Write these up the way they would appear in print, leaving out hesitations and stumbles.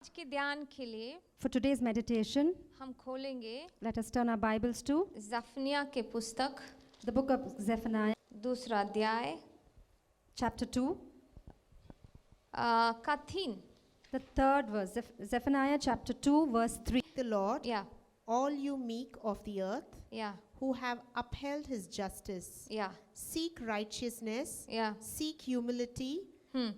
आज के ध्यान के लिए For today's meditation, हम खोलेंगे let us turn our Bibles to जफनिया के पुस्तक the book of Zephaniah, दूसरा अध्याय chapter 2, का 3 the third verse. Zephaniah chapter 2, verse 3. The Lord, या all you meek of the earth, या who have upheld his justice, या seek righteousness, या seek humility.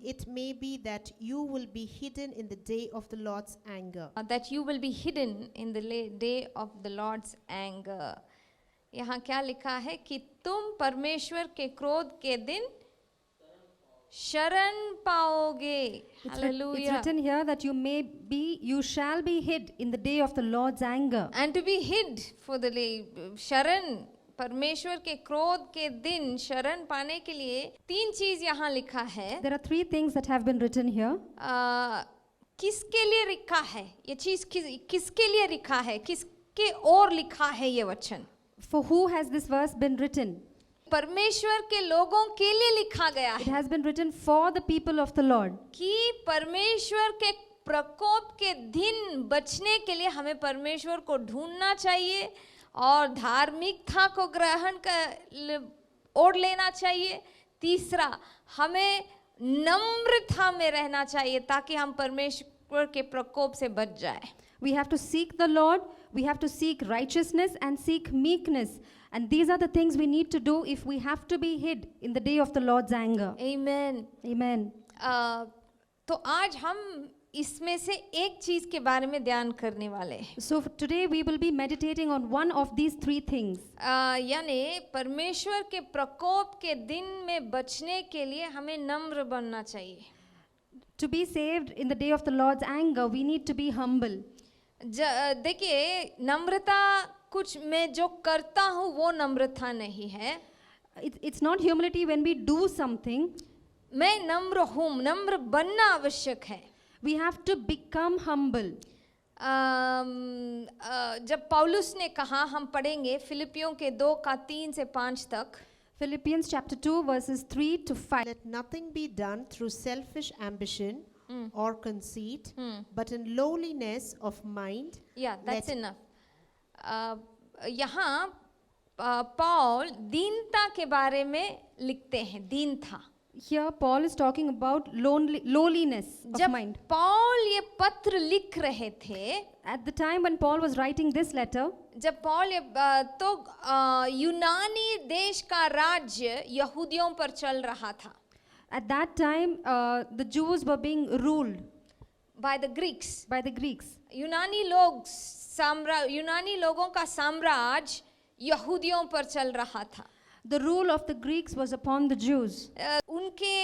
It may be that you will be hidden in the day of the Lord's anger. that you will be hidden in the day of the Lord's anger. यहाँ क्या लिखा है कि तुम परमेश्वर के क्रोध के दिन शरण पाओगे. It's Hallelujah. written here that you shall be hid in the day of the Lord's anger. And to be hid for the शरण परमेश्वर के क्रोध के दिन शरण पाने के लिए 3 चीज यहाँ लिखा है. There are 3 things that have been written here. किसके लिए लिखा है ये चीज, किसके लिए लिखा है, किसके और लिखा है ये वचन. For who has this verse been written? परमेश्वर के लोगों के लिए लिखा गया It है has been written for the people of the Lord. कि परमेश्वर के प्रकोप के दिन बचने के लिए हमें परमेश्वर को ढूंढना चाहिए और धार्मिकता को ग्रहण कर ओढ़ लेना चाहिए. तीसरा, हमें नम्रता में रहना चाहिए ताकि हम परमेश्वर के प्रकोप से बच जाए. We have to seek the Lord, we have to seek righteousness and seek meekness. And these are the things we need to do if we have to be hid in the day of the Lord's anger. Amen. Amen. तो आज हम इसमें से एक चीज के बारे में ध्यान करने वाले हैं. So today we will be meditating on one of these 3 things. यानी परमेश्वर के प्रकोप के दिन में बचने के लिए हमें नम्र बनना चाहिए. To be saved in the day of the Lord's anger, we need to be humble. देखिए, नम्रता कुछ मैं जो करता हूँ वो नम्रता नहीं है. It's not humility when we do something. मैं नम्र हूँ, नम्र बनना आवश्यक है. We have to become humble. जब पौलुस ने कहा, हम पढ़ेंगे फिलिपियों के 2 का 3 से 5 तक. Philippians chapter 2 verses 3 to 5. Let nothing be done through selfish ambition or conceit, but in lowliness of mind. Yeah, that's enough. यहाँ पौल दीनता के बारे में लिखते हैं. दीनता. Here Paul is talking about lowliness of जब mind. पौल ये पत्र लिख रहे थे, At the time when Paul was writing this letter, जब पौल तो यूनानी देश का राज्य यहूदियों पर चल रहा था. at that time the Jews were being ruled by the Greeks. यूनानी लोगों का साम्राज्य यहूदियों पर चल रहा था. The rule of the Greeks was upon the Jews. उनके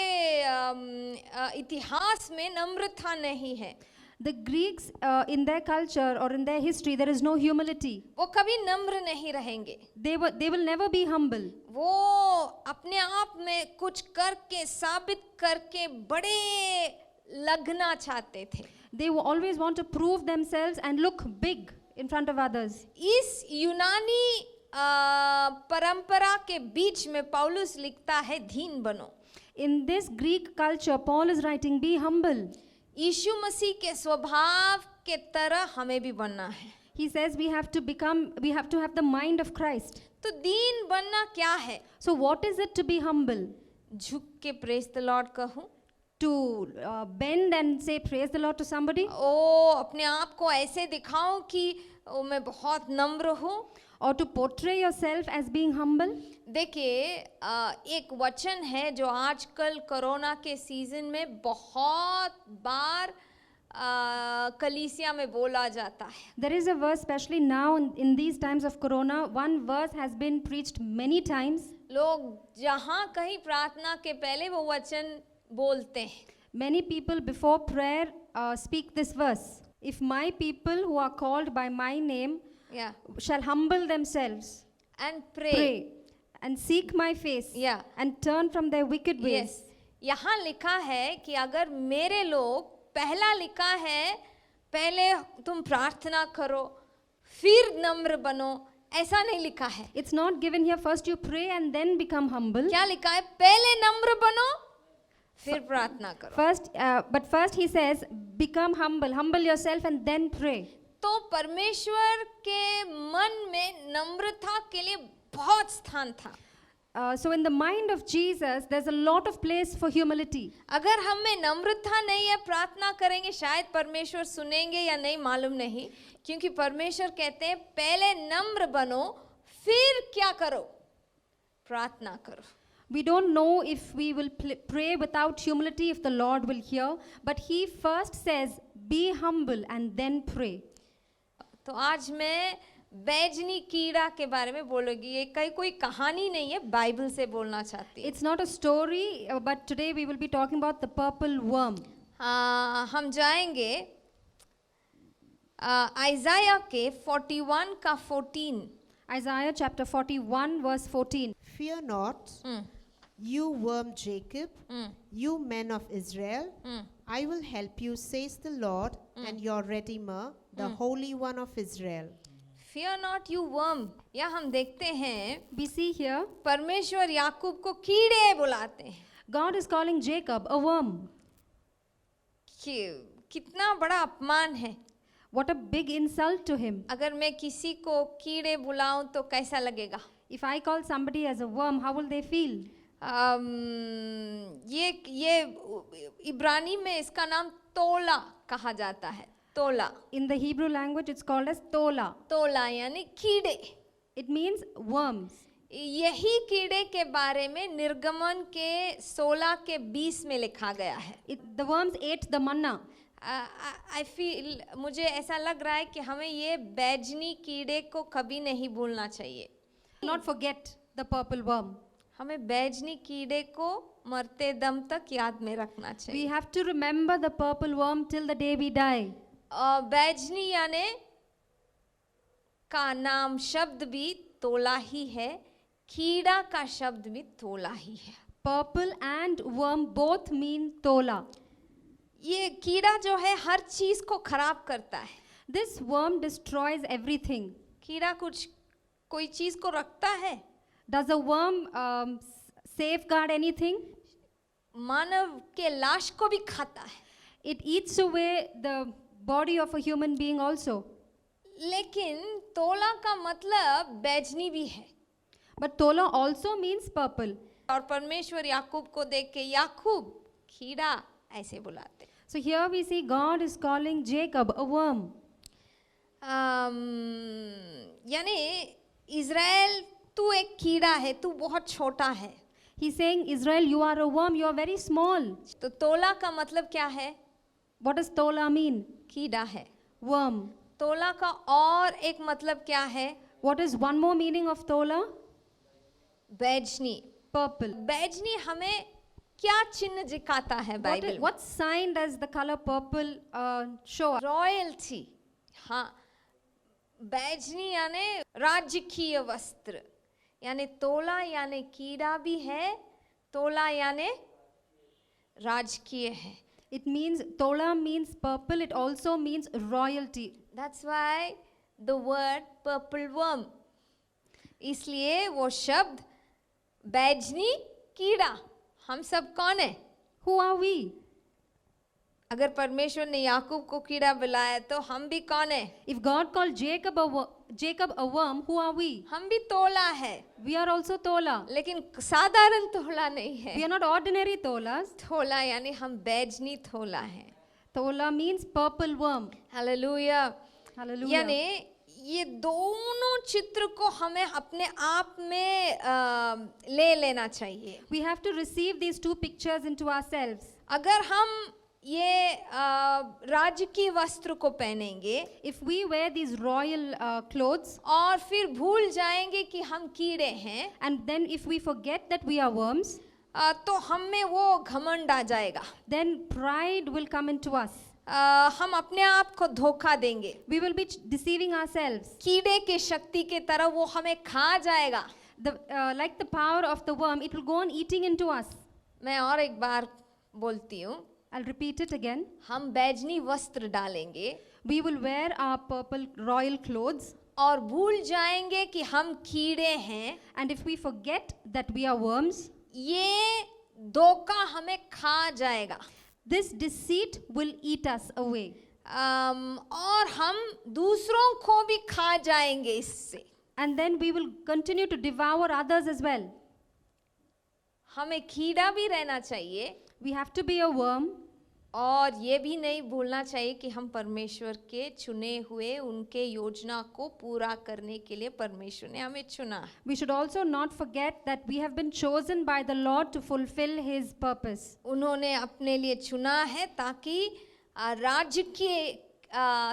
इतिहास में नम्रता नहीं है. The Greeks in their culture or in their history there is no humility. वो कभी नम्र नहीं रहेंगे. They will never be humble. वो अपने आप में कुछ करके साबित करके बड़े लगना चाहते थे. They will always want to prove themselves and look big in front of others. इस यूनानी परंपरा के बीच में पौलुस लिखता है, दीन बनो. In this Greek culture, Paul is writing, be humble. यीशु मसीह के स्वभाव के तरह हमें भी बनना है. He says we have to have the mind of Christ. तो दीन बनना क्या है? So what is it to be humble? झुक के praise the Lord कहूं? To bend and say praise the Lord to somebody? अपने आप को ऐसे दिखाऊं कि मैं बहुत नम्र हूं? Or to portray yourself as being humble? देखिए, एक वचन है जो आजकल कोरोना के सीजन में बहुत बार कलीसिया में बोला जाता है. There is a verse, especially now in these times of corona, one verse has been preached many times. लोग जहाँ कहीं प्रार्थना के पहले वो वचन बोलते हैं. Many people before prayer speak this verse. If my people who are called by my name Yeah. shall humble themselves And pray. and seek my face Yeah. and turn from their wicked ways. Yes. यहाँ लिखा है कि अगर मेरे लोग, पहला लिखा है पहले तुम प्रार्थना करो फिर नम्र बनो, ऐसा नहीं लिखा है. It's not given here first you pray and then become humble. क्या लिखा है? पहले नम्र बनो फिर प्रार्थना करो। But first he says, become humble, humble yourself and then pray. तो परमेश्वर के मन में नम्रता के लिए बहुत स्थान था। So in the mind of Jesus, there's a lot of place for humility. अगर हम में नम्रता नहीं है, प्रार्थना करेंगे, शायद परमेश्वर सुनेंगे या नहीं मालूम नहीं, क्योंकि परमेश्वर कहते हैं पहले नम्र बनो, फिर क्या करो, प्रार्थना करो। We don't know if we will pray without humility, if the Lord will hear, but he first says, be humble and then pray. तो आज मैं बैजनी कीड़ा के बारे में बोलूंगी। ये कोई कहानी नहीं है, बाइबल से बोलना चाहती हूँ। It's not a story, but today we will be talking about the purple worm. हम जाएंगे आइज़ाया के 41 का 14। Isaiah chapter 41 verse 14. Fear not, you worm Jacob, you men of Israel. I will help you, says the Lord, and your Redeemer, the Holy One of Israel. Fear not, you worm। या हम देखते हैं We see here, परमेश्वर याकूब को कीड़े बुलाते हैं। God is calling Jacob a worm. कितना बड़ा अपमान है। What a big insult to him. अगर मैं किसी को कीड़े बुलाऊं तो कैसा लगेगा? If I call somebody as a worm, how will they feel? ये इब्रानी में इसका नाम तोला कहा जाता है। तोला। In the Hebrew language, it's called as tola. तोला यानी कीड़े। It means worms. यही कीड़े के बारे में निर्गमन के 16 के 20 में लिखा गया है। The worms ate the manna. I feel, मुझे ऐसा लग रहा है कि हमें ये बैजनी कीड़े को कभी नहीं भूलना चाहिए। Not forget the purple worm. हमें बैजनी कीड़े को मरते दम तक याद में रखना चाहिए। We have to remember the purple worm till the day we die. बैजनी यानी का नाम शब्द भी तोला ही है, कीड़ा का शब्द भी तोला ही है। Purple and worm both mean tola. ये कीड़ा जो है हर चीज को खराब करता है। This worm destroys everything. कीड़ा कोई चीज को रखता है? Does a worm safeguard anything? मानव के लाश को भी खाता है। It eats away the body of a human being also. लेकिन तोला का मतलब बैजनी भी है। But tola also means purple. और परमेश्वर याकूब को देख के याकूब कीड़ा ऐसे बुलाते। So here we see God is calling Jacob a worm. यानी इज़राइल तू एक कीड़ा है, तू बहुत छोटा है। He's saying, Israel, you are a worm, you are very small. तो तोला का मतलब क्या है? What does tola mean? कीड़ा है। Worm. तोला का और एक मतलब क्या है? What is one more meaning of tola? Baijani. Purple. बैजनी हमें क्या चिन्ह दिखाता है बाइबल में? What sign does the color purple show? Royalty. हाँ, बैजनी यानी राजकीय वस्त्र, यानी तोला यानी कीड़ा भी है, तोला यानी राजकीय है। It means, tola means purple, it also means royalty. That's why the word purple worm. इसलिए वो शब्द बैजनी कीड़ा। हम सब कौन है? Who are we? अगर परमेश्वर ने याकूब को कीड़ा बुलाया तो हम भी कौन है? If God called Jacob a worm, who are we? हम भी तोला है, We are also tola. लेकिन साधारण तोला नहीं है। We are not ordinary tolas. तोला यानी हम बैजनी तोला है। Tola means purple worm. Hallelujah. Hallelujah. यानी ये दोनों चित्र को हमें अपने आप में ले लेना चाहिए। We have to receive these two pictures into ourselves. अगर हम ये राजकीय वस्त्र को पहनेंगे, If we wear these royal clothes, और फिर भूल जाएंगे कि हम कीड़े हैं, and then if we forget that we are worms, तो हम में वो घमंड आ जाएगा। then pride will come into us. हम अपने आप को धोखा देंगे। We will be deceiving ourselves. कीड़े के शक्ति के तरह वो हमें खा जाएगा। Like the power of the worm, it will go on eating into us. मैं और एक बार बोलती हूँ, I'll repeat it again. हम बैजनी वस्त्र डालेंगे We will wear our purple royal clothes, और भूल जाएंगे कि हम कीड़े हैं। and if we forget that we are worms, ये धोखा हमें खा जाएगा। This deceit will eat us away. और हम दूसरों को भी खा जाएंगे इससे। And then we will continue to devour others as well. हमें कीड़ा भी रहना चाहिए We have to be a worm. और ये भी नहीं भूलना चाहिए कि हम परमेश्वर के चुने हुए, उनके योजना को पूरा करने के लिए परमेश्वर ने हमें चुना है। We should also not forget that we have been chosen by the Lord to fulfill His purpose. उन्होंने अपने लिए चुना है ताकि राज्य के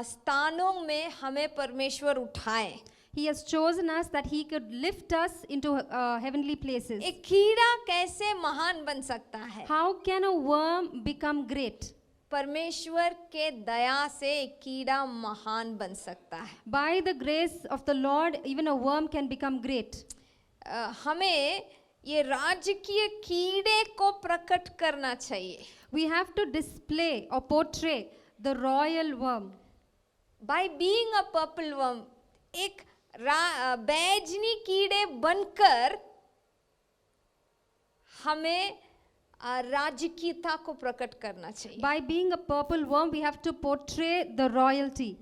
स्थानों में हमें परमेश्वर उठाए। He has chosen us that He could lift us into heavenly places. एक कीड़ा कैसे महान बन सकता है? How can a worm become great? परमेश्वर के दया से एक कीड़ा महान बन सकता है। By the grace of the Lord, even a worm can become great. हमें ये राजकीय कीड़े को प्रकट करना चाहिए। We have to display or portray the royal worm. By being a purple worm, एक बैजनी कीड़े बनकर हमें राजकीयता को प्रकट करना चाहिए। By being a purple worm, we have to portray the royalty.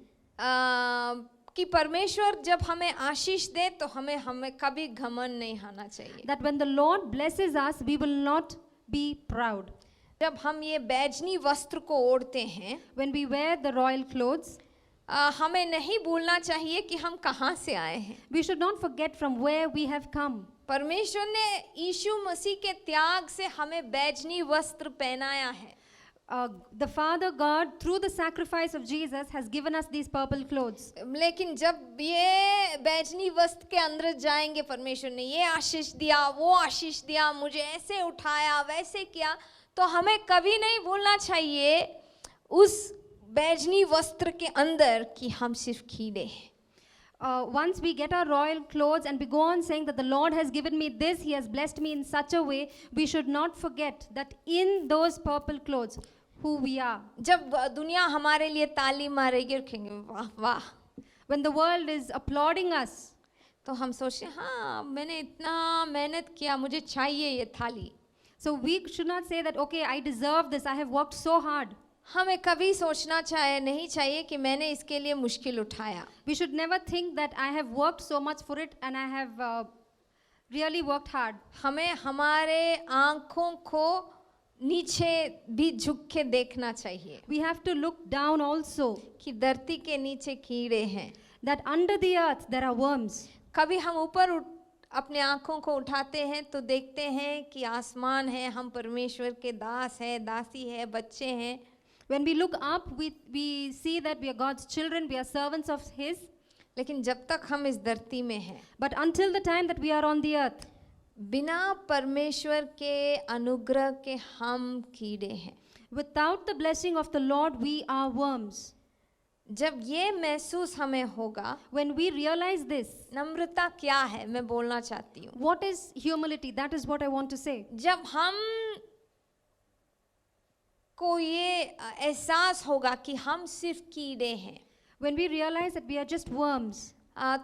कि परमेश्वर जब हमें आशीष दे तो हमें कभी घमंड नहीं होना चाहिए। That when the Lord blesses us, we will not be proud. जब हम ये बैजनी वस्त्र को ओढ़ते हैं, When we wear the royal clothes, हमें नहीं भूलना चाहिए कि हम कहाँ से आए हैं। we should not forget from where we have come. परमेश्वर ने यीशु मसीह के त्याग से हमें बैजनी वस्त्र पहनाया है। The Father God, through the sacrifice of Jesus, has given us these purple clothes. लेकिन जब ये बैजनी वस्त्र के अंदर जाएंगे, परमेश्वर ने ये आशीष दिया, वो आशीष दिया, मुझे ऐसे उठाया, वैसे किया, तो हमें कभी नहीं भूलना चाहिए उस बैजनी वस्त्र के अंदर कि हम सिर्फ कीड़े हैं। Once we get our royal clothes and we go on saying that the Lord has given me this, He has blessed me in such a way, we should not forget that in those purple clothes, who we are. जब दुनिया हमारे लिए ताली मारेगी और कहेंगे वाह वाह, When the world is applauding us, तो हम सोचें हाँ मैंने इतना मेहनत किया, मुझे चाहिए ये थाली। so we should not say that, okay, I deserve this, I have worked so hard. हमें कभी सोचना नहीं चाहिए कि मैंने इसके लिए मुश्किल उठाया। We should never think that I have worked so much for it and I have really worked hard. हमें हमारे आँखों को नीचे भी झुक के देखना चाहिए We have to look down also, कि धरती के नीचे कीड़े हैं। that under the earth there are worms. कभी हम ऊपर अपने आँखों को उठाते हैं तो देखते हैं कि आसमान है, हम परमेश्वर के दास हैं, दासी है, बच्चे हैं। When we look up, we see that we are God's children, we are servants of His. लेकिन जब तक हम इस धरती में हैं, But until the time that we are on the earth, बिना परमेश्वर के अनुग्रह के हम कीड़े हैं। without the blessing of the Lord, we are worms. जब ये महसूस हमें होगा, When we realize this, नम्रता क्या है मैं बोलना चाहती हूँ। what is humility? That is what I want to say. जब हम को ये एहसास होगा कि हम सिर्फ कीड़े हैं, When we realize that we are just worms,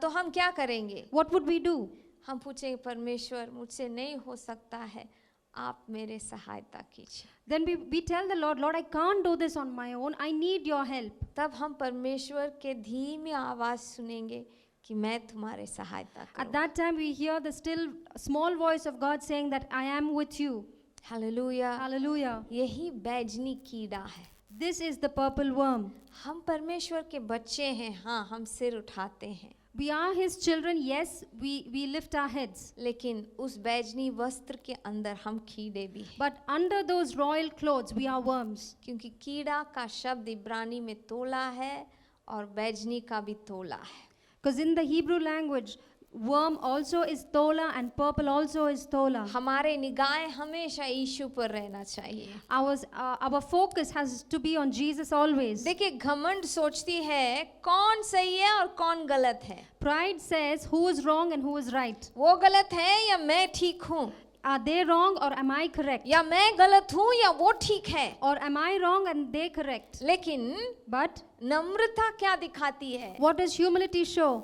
तो हम क्या करेंगे? what would we do? हम पूछेंगे परमेश्वर मुझसे नहीं हो सकता है, आप मेरे सहायता कीजिए। Then we tell the Lord, Lord, I can't do this on my own. I need your help. तब हम परमेश्वर के धीमी आवाज सुनेंगे कि मैं तुम्हारे सहायता At करूँ। that time, we hear the still small voice of God saying that I am with you. Hallelujah. Hallelujah. यही बैजनी कीड़ा है। This is the purple worm. हम परमेश्वर के बच्चे हैं, हाँ हम सिर उठाते हैं, We are His children. Yes, we lift our heads. लेकिन उस बैजनी वस्त्र के अंदर हम कीड़े भी हैं। But under those royal clothes, we are worms. क्योंकि कीड़ा का शब्द इब्रानी में तोला है और बैजनी का भी तोला है। Because in the Hebrew language, worm also is tola and purple also is tola. हमारे निगाहें हमेशा यीशु पर रहना चाहिए। Our focus has to be on Jesus always. देखिए घमंड सोचती है कौन सही है और कौन गलत है। Pride says who is wrong and who is right. वो गलत है या मैं ठीक हूँ, Are they wrong or am I correct? या मैं गलत हूँ या वो ठीक है। Or am I wrong and they correct? लेकिन But नम्रता क्या दिखाती है? what does humility show?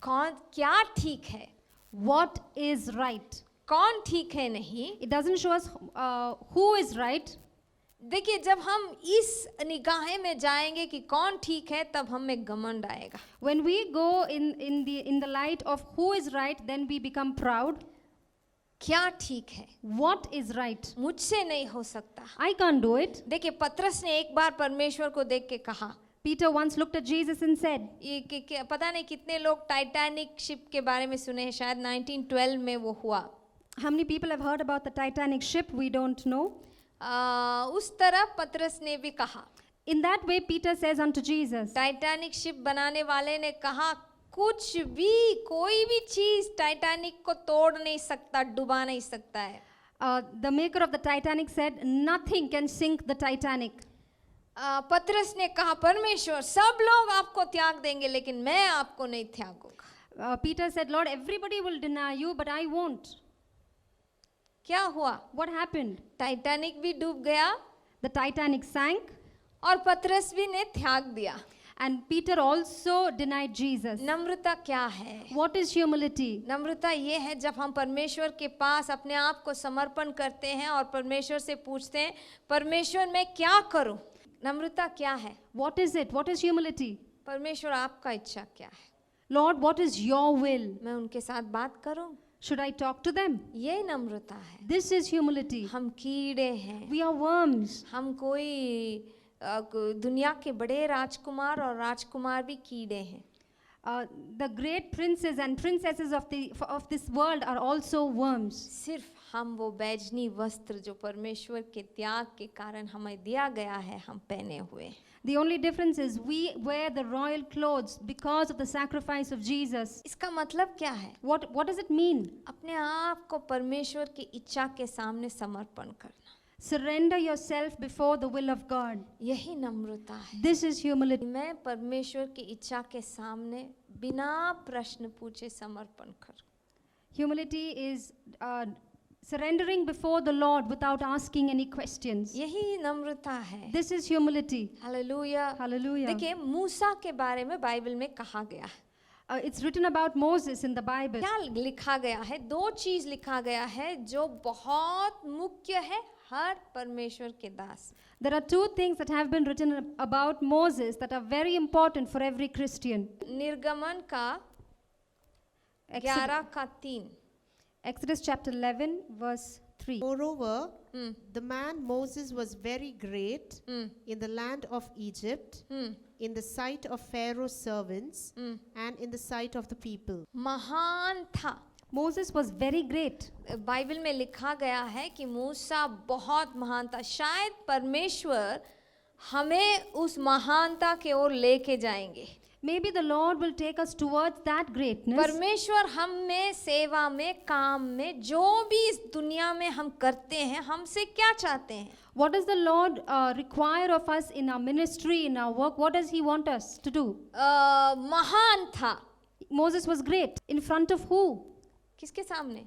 कौन क्या ठीक है, What is right? कौन ठीक है नहीं। It doesn't show us who is right. देखिए जब हम इस निगाहें में जाएंगे कि कौन ठीक है, तब हम में घमंड आएगा। When we go in the light of who is right, then we become proud. क्या ठीक है, What is right? मुझसे नहीं हो सकता। I can't do it. देखिए पतरस ने एक बार परमेश्वर को देख के कहा, Peter once looked at Jesus and said, ये पता नहीं कितने लोग टाइटैनिक शिप के बारे में सुने हैं, शायद 1912 में वो हुआ। how many people have heard about the Titanic ship? We don't know. उस तरह पतरस ने भी कहा। In that way, Peter says unto Jesus, Titanic ship बनाने वाले ने कहा, कुछ भी, कोई भी चीज टाइटैनिक को तोड़ नहीं सकता, डुबा नहीं सकता है। the maker of the Titanic said, nothing can sink the Titanic. पतरस ने कहा, परमेश्वर सब लोग आपको त्याग देंगे, लेकिन मैं आपको नहीं त्यागूंगा। Peter said, Lord, everybody will deny you, but I won't. क्या हुआ? What happened? टाइटैनिक भी डूब गया The Titanic sank, और पतरस भी ने त्याग दिया। and Peter also denied Jesus. नम्रता क्या है? What is humility? नम्रता ये है जब हम परमेश्वर के पास अपने आप को समर्पण करते हैं और परमेश्वर से पूछते हैं, परमेश्वर मैं क्या करूं? नम्रता क्या है? What is it? What is humility? परमेश्वर आपका इच्छा क्या है? Lord, what is your will? मैं उनके साथ बात करूं? Should I talk to them? ये नम्रता है। This is humility. हम कीड़े हैं, We are worms. हम कोई दुनिया के बड़े राजकुमार और राजकुमार भी कीड़े हैं। The great princes and princesses of this world are also worms. सिर्फ हम वो बैजनी वस्त्र जो परमेश्वर के त्याग के कारण हमें दिया गया है, हम पहने हुए हैं। The only difference is we wear the royal clothes because of the sacrifice of Jesus. इसका मतलब क्या है? What does it mean? अपने आप को परमेश्वर की इच्छा के सामने समर्पण करना, Surrender yourself before the will of God. यही नम्रता है। This is humility. मैं परमेश्वर की इच्छा के सामने बिना प्रश्न पूछे समर्पण कर। Humility is surrendering before the Lord without asking any questions. यही नम्रता है। This is humility. Hallelujah. Hallelujah. देखिए मूसा के बारे में बाइबल में कहा गया है। It's written about Moses in the Bible. क्या लिखा गया है? दो चीज लिखा गया है जो बहुत मुख्य है हर परमेश्वर के दास। There are two things that have been written about Moses that are very important for every Christian. निर्गमन का 11:3। Exodus chapter 11 verse 3. Moreover, the man Moses was very great in the land of Egypt, in the sight of Pharaoh's servants, and in the sight of the people. महान था। Moses was very great. Bible में लिखा गया है कि मूसा बहुत महान था। शायद परमेश्वर हमें उस महानता के ओर लेके जाएंगे। Maybe the Lord will take us towards that greatness. परमेश्वर हम में, सेवा में, काम में, जो भी इस दुनिया में हम करते हैं, हमसे क्या चाहते हैं? What does the Lord require of us in our ministry, in our work? What does He want us to do? महान था। Moses was great. In front of who? किसके सामने?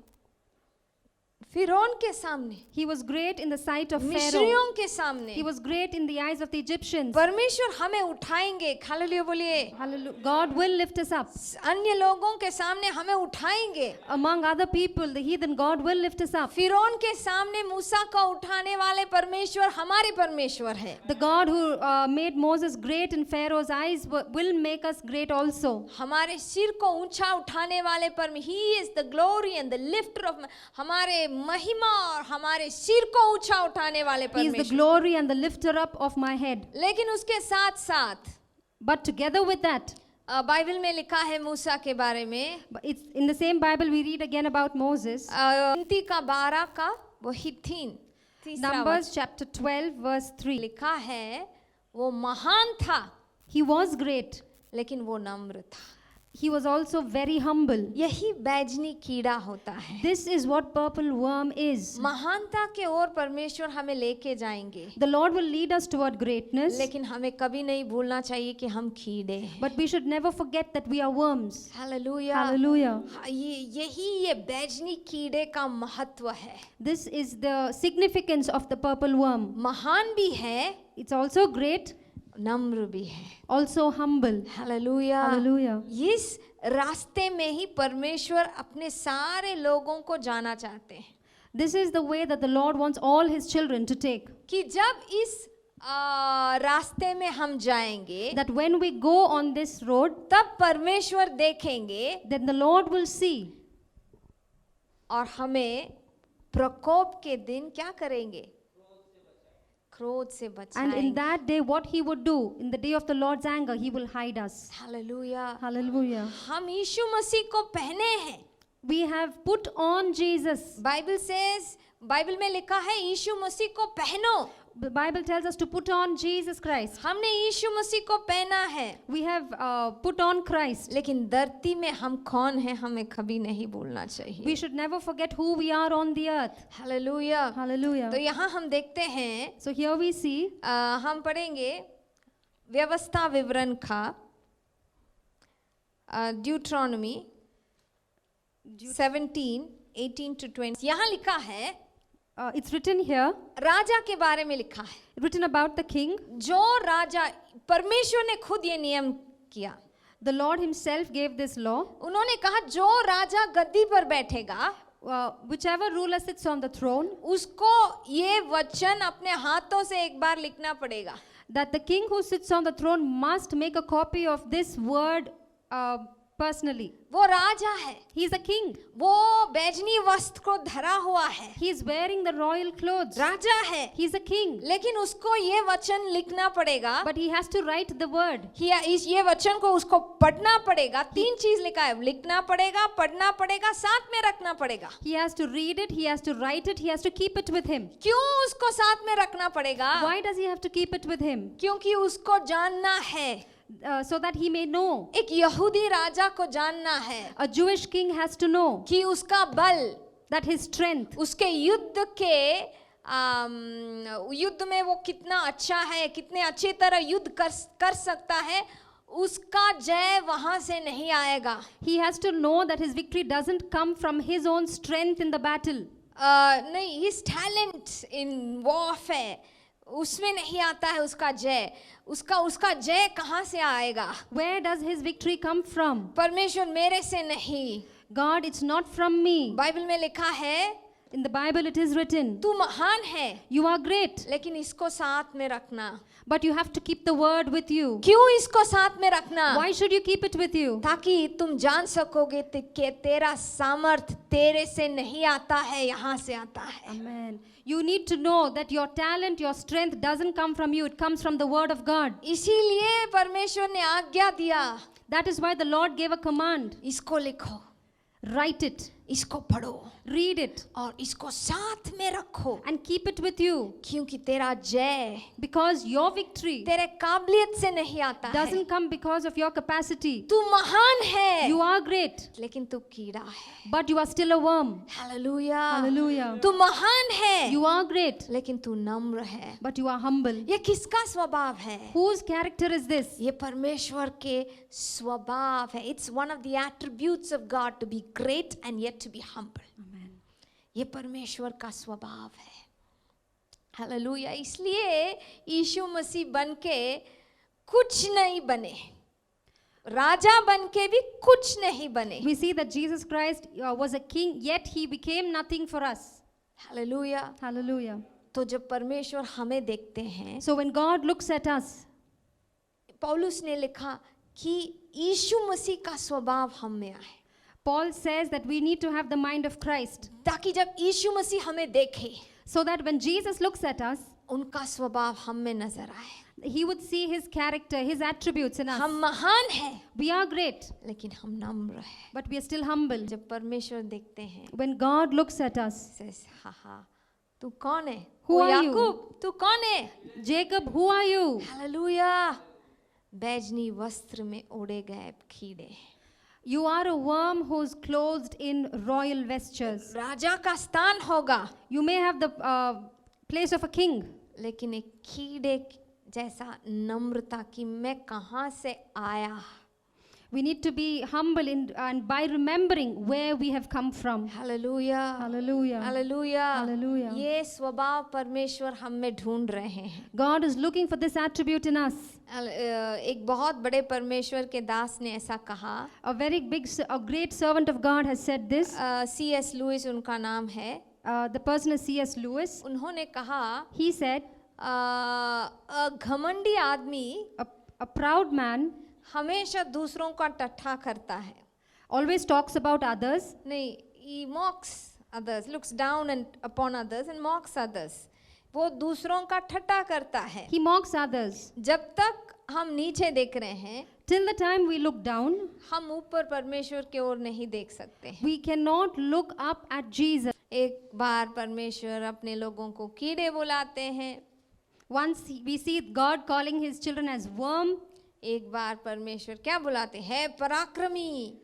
फिरौन के सामने। He was great in the sight of Pharaoh. मिस्रियों के सामने। He was great in the eyes of the Egyptians. परमेश्वर हमें उठाएंगे। हालेलुया बोलिए। Hallelujah. God will lift us up. अन्य लोगों के सामने हमें उठाएंगे। Among other people, the heathen, God will lift us up. फिरौन के सामने मूसा को उठाने वाले परमेश्वर हमारे परमेश्वर है। The God who made Moses great in Pharaoh's eyes will make us great also. हमारे सिर को ऊंचा उठाने वाले He is the glory and the lifter of हमारे महिमा और हमारे सिर को ऊंचा उठाने वाले He is the परमेश्वर। glory and the lifter up of my head. लेकिन उसके साथ साथ But together with that, Bible में लिखा है मूसा के बारे में, it's in the same Bible we read again about Moses. गिनती का 12 का वही तीसरा Numbers वचन chapter 12 verse 3. लिखा है, वो महान था He was great. लेकिन वो नम्र था। He was also very humble. यही बैजनी कीड़ा होता है। This is what purple worm is. महानता के ओर परमेश्वर हमें लेके जाएंगे, The Lord will lead us toward greatness, लेकिन हमें कभी नहीं भूलना चाहिए कि हम कीड़े हैं। but we should never forget that we are worms. Hallelujah. Hallelujah. ये बैजनी कीड़े का महत्व है। This is the significance of the purple worm. महान भी है, It's also great, नम्र भी है। also humble. हालेलुया। Hallelujah. इस रास्ते में ही परमेश्वर अपने सारे लोगों को जाना चाहते हैं This is the way that the Lord wants all his children to take. कि जब इस रास्ते में हम जाएंगे That when we go on this road, तब परमेश्वर देखेंगे then the Lord will see और हमें प्रकोप के दिन क्या करेंगे? क्रोध से and in बचाएंगे। that day what he would do, in the day of the Lord's anger, he will hide us. Hallelujah. Hallelujah. हम यीशु मसीह को पहने हैं। We have put on Jesus. Bible में लिखा है यीशु मसीह को पहनो। The Bible tells us to put on Jesus Christ. हमने यीशु मसीह को पहना है, We have put on Christ. लेकिन धरती में हम कौन हैं हमें कभी नहीं भूलना We चाहिए। should never forget who we are on the earth. Hallelujah. Hallelujah. तो यहाँ हम देखते हैं, So here we see, हम पढ़ेंगे व्यवस्था विवरण का ड्यूट्रॉनमी 17:18 to 20। यहाँ लिखा है, it's written here, राजा के बारे में लिखा है, written about the king. जो राजा, परमेश्वर ने खुद ये नियम किया। The Lord himself gave this law. उन्होंने कहा जो राजा गद्दी पर बैठेगा Whichever ruler sits on the throne, उसको ये वचन अपने हाथों से एक बार लिखना पड़ेगा। that the king who sits on the throne must make a copy of this word personally. वो राजा है, He is a king. वो बैजनी वस्त्र को धरा हुआ है, He is wearing the royal clothes. राजा है, He is a king. लेकिन उसको ये वचन लिखना पड़ेगा। But he has to write the word. ये वचन को उसको पढ़ना पड़ेगा। 3 चीज लिखा है, लिखना पड़ेगा, पढ़ना पड़ेगा, साथ में रखना पड़ेगा। He has to read it, he has to write it, he has to keep it with him. क्यों उसको साथ में रखना पड़ेगा? Why does he have to keep it with him? क्योंकि उसको जानना है, So that he may know. एक यहूदी राजा को जानना है A Jewish king has to know कि उसका बल, that his strength, उसके युद्ध में वो कितना अच्छा है, कितने अच्छी तरह युद्ध कर सकता है, उसका जय वहां से नहीं आएगा। he has to know that his victory doesn't come from his own strength in the battle. नहीं, his talent in warfare, उसमें नहीं आता है उसका जय। उसका जय कहाँ से आएगा? Where does his victory come from? परमेश्वर मेरे से नहीं। God, it's not from me. Bible में लिखा है, In the Bible it is written, तू महान है, you are great, लेकिन इसको साथ में रखना। but you have to keep the word with you. क्यों इसको साथ में रखना? Why should you keep it with you? ताकि तुम जान सकोगे कि तेरा सामर्थ तेरे से नहीं आता है, यहाँ से आता है। Amen. You need to know that your talent, your strength doesn't come from you, it comes from the word of God. इसीलिए परमेश्वर ने आज्ञा दिया, That is why the Lord gave a command. इसको लिखो, Write it, इसको पढ़ो read it, और इसको साथ में रखो, and keep it with you. क्योंकि तेरा जय Because your victory तेरे काबिलियत से नहीं आता है। doesn't come because of your capacity. तू महान है, You are great, लेकिन तू कीड़ा है। but you are still a worm. Hallelujah. Hallelujah. तू महान है, You are great, लेकिन तू नम्र है। but you are humble. ये किसका स्वभाव है? Whose character is this? ये परमेश्वर के स्वभाव है। It's one of the attributes of God to be great and yet to be humble. Amen. ये परमेश्वर का स्वभाव है। हालेलुया। इसलिए यीशु मसीह बनके कुछ नहीं बने, राजा बनके भी कुछ नहीं बने। We see that Jesus Christ was a king, yet he became nothing for us. Hallelujah. Hallelujah. तो जब परमेश्वर हमें देखते हैं, So when God looks at us, पौलुस ने लिखा कि यीशु मसीह का स्वभाव हम में आए, Paul says that we need to have the mind of Christ, ताकि जब यीशु मसीह हमें देखे, so that when Jesus looks at us, उनका स्वभाव हम में नजर आए। he would see his character, his attributes in us. हम महान हैं, We are great, लेकिन हम नम्र हैं। but we are still humble. जब परमेश्वर देखते हैं, When God looks at us, says, हाँ, तू कौन है? Who O are you? याकूब, तू कौन है? Jacob, who are you? Hallelujah. बैजनी वस्त्र में ओढ़े गए कीड़े, You are a worm who's clothed in royal vestures. राजा का स्थान होगा, You may have the place of a king, लेकिन एक कीड़े जैसा नम्रता कि मैं कहाँ से आया, We need to be humble and by remembering where we have come from. Hallelujah, Hallelujah. Hallelujah, Hallelujah. ये स्वभाव परमेश्वर हम में ढूंढ रहे हैं। God is looking for this attribute in us. एक बहुत बड़े परमेश्वर के दास ने ऐसा कहा, A great servant of God has said this. C.S. Lewis उनका नाम है। The person is C.S. Lewis. उन्होंने कहा, He said, घमंडी आदमी a proud man हमेशा दूसरों का टट्ठा करता है। always talks about others. नहीं, he mocks others, looks down and upon others and mocks others. वो दूसरों का ठट्ठा करता है। He mocks others. जब तक हम नीचे देख रहे हैं, Till the time we look down, हम ऊपर परमेश्वर की ओर नहीं देख सकते हैं। we cannot look up at Jesus. एक बार परमेश्वर अपने लोगों को कीड़े बुलाते हैं, Once we see God calling his children as worm, एक बार परमेश्वर क्या बुलाते हैं? पराक्रमी।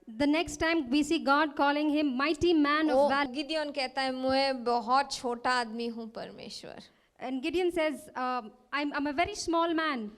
the next time we see God calling him mighty man of valor. Gideon कहता है, मैं बहुत छोटा आदमी हूँ परमेश्वर। And Gideon says, I'm a very small man.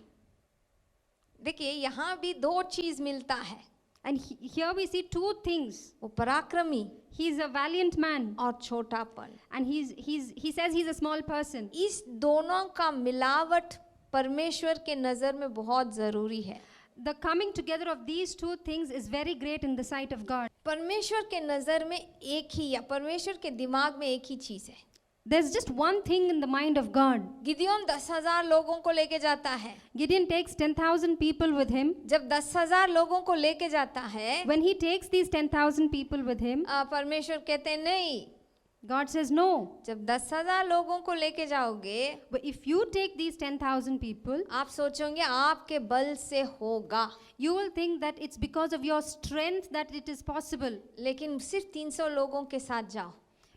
देखिए यहाँ भी दो चीज मिलता है, And here we see two things. वो पराक्रमी He's a valiant man. और छोटापन। And he says he's a small person. इस दोनों का मिलावट परमेश्वर के नजर में बहुत जरूरी है। The coming together of these two things is very great in the sight of God. परमेश्वर के नजर में एक ही या परमेश्वर के दिमाग में एक ही चीज है। There's just one thing in the mind of God. Gideon 10,000 लोगों को लेके जाता है। Gideon takes 10,000 people with him. जब 10,000 लोगों को लेके जाता है, When he takes these 10,000 people with him, परमेश्वर कहते हैं नहीं, God says no. जब 10,000 लोगों को लेके जाओगे, But if you take these 10,000 people, आप सोचोगे आपके बल से होगा, you will think that it's because of your strength that it is possible. लेकिन सिर्फ 300 लोगों के साथ जाओ।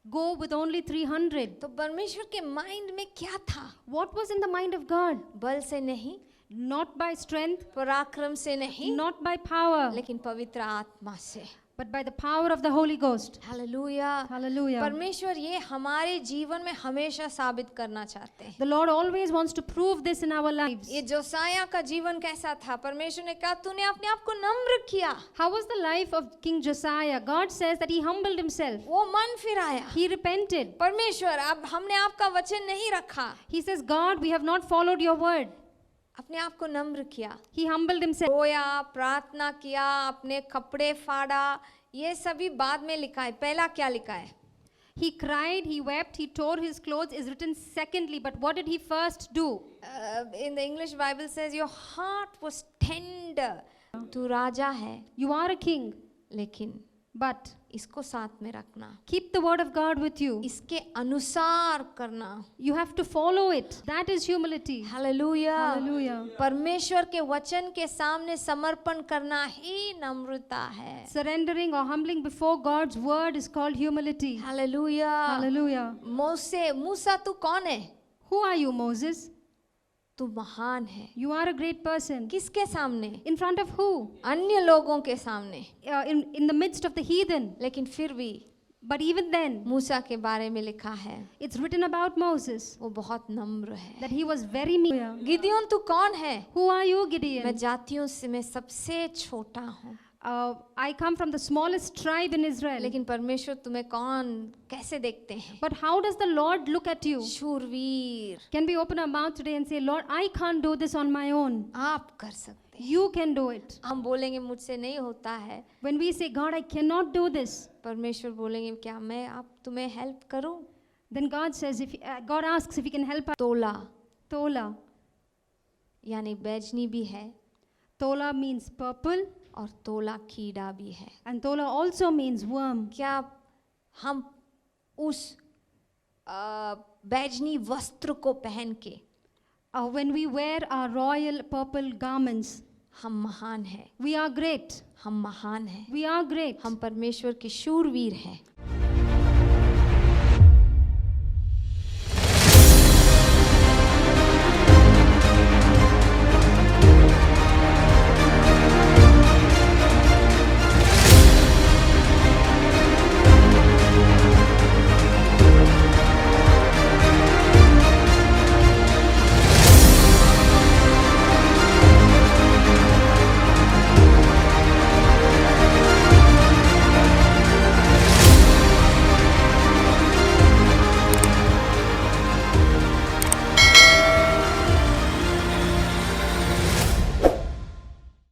Go with only 300. तो परमेश्वर के माइंड में क्या था? What was in the mind of God? बल से नहीं, Not by strength, पराक्रम से नहीं, not by power, लेकिन पवित्र आत्मा से। but by the power of the Holy Ghost. Hallelujah. Hallelujah. परमेश्वर ये हमारे जीवन में हमेशा साबित करना चाहते हैं। The Lord always wants to prove this in our lives. ये जोसाया का जीवन कैसा था? परमेश्वर ने कहा तूने अपने आप को नम्र किया, How was the life of King Josiah? God says that he humbled himself. वो मन फिराया। He repented. परमेश्वर अब हमने आपका वचन नहीं रखा, He says, God, we have not followed your word. अपने आप को नम्र किया, He humbled himself. रोया, प्रार्थना किया, अपने कपड़े फाड़ा, ये सभी बाद में लिखा है। पहला क्या लिखा है? He cried, he wept, he tore his clothes is written secondly. But what did he first do? In the English Bible says your heart was tender. तू राजा है, You are a king, लेकिन but इसको साथ में रखना, keep the word of God with you. इसके अनुसार करना। You have to follow it. That is humility. Hallelujah. Hallelujah. परमेश्वर के वचन के सामने समर्पण करना ही नम्रता है। Surrendering or humbling before God's word is called humility. Hallelujah. Hallelujah. मूसा तू कौन है? Who are you, Moses? तू महान है। You are a great person. किसके सामने? In front of who? अन्य लोगों के सामने। In the midst of the heathen. लेकिन फिर भी But even then, मूसा के बारे में लिखा है it's written about Moses वो बहुत नम्र है। that he was very meek. Gideon तू कौन है? Who are you, मैं Gideon? जातियों से मैं सबसे छोटा हूँ, I come from the smallest tribe in Israel. लेकिन परमेश्वर तुम्हें कौन कैसे देखते हैं? But how does the Lord look at you? शूरवीर, Can we open our mouth today and say, Lord, I can't do this on my own. आप कर सकते हैं। You can do it. हम बोलेंगे मुझसे नहीं होता है, When we say, God, I cannot do this, परमेश्वर बोलेंगे क्या मैं आप तुम्हें हेल्प करूं? then God says, God asks if he can help us. तोला Tola. यानी बैजनी भी है Tola means purple और तोला कीड़ा भी है। and Tola also means worm. क्या हम उस बैजनी वस्त्र को पहन के When we wear our royal purple garments, हम महान हैं? we are great. हम महान हैं, We are great. हम परमेश्वर के शूरवीर हैं।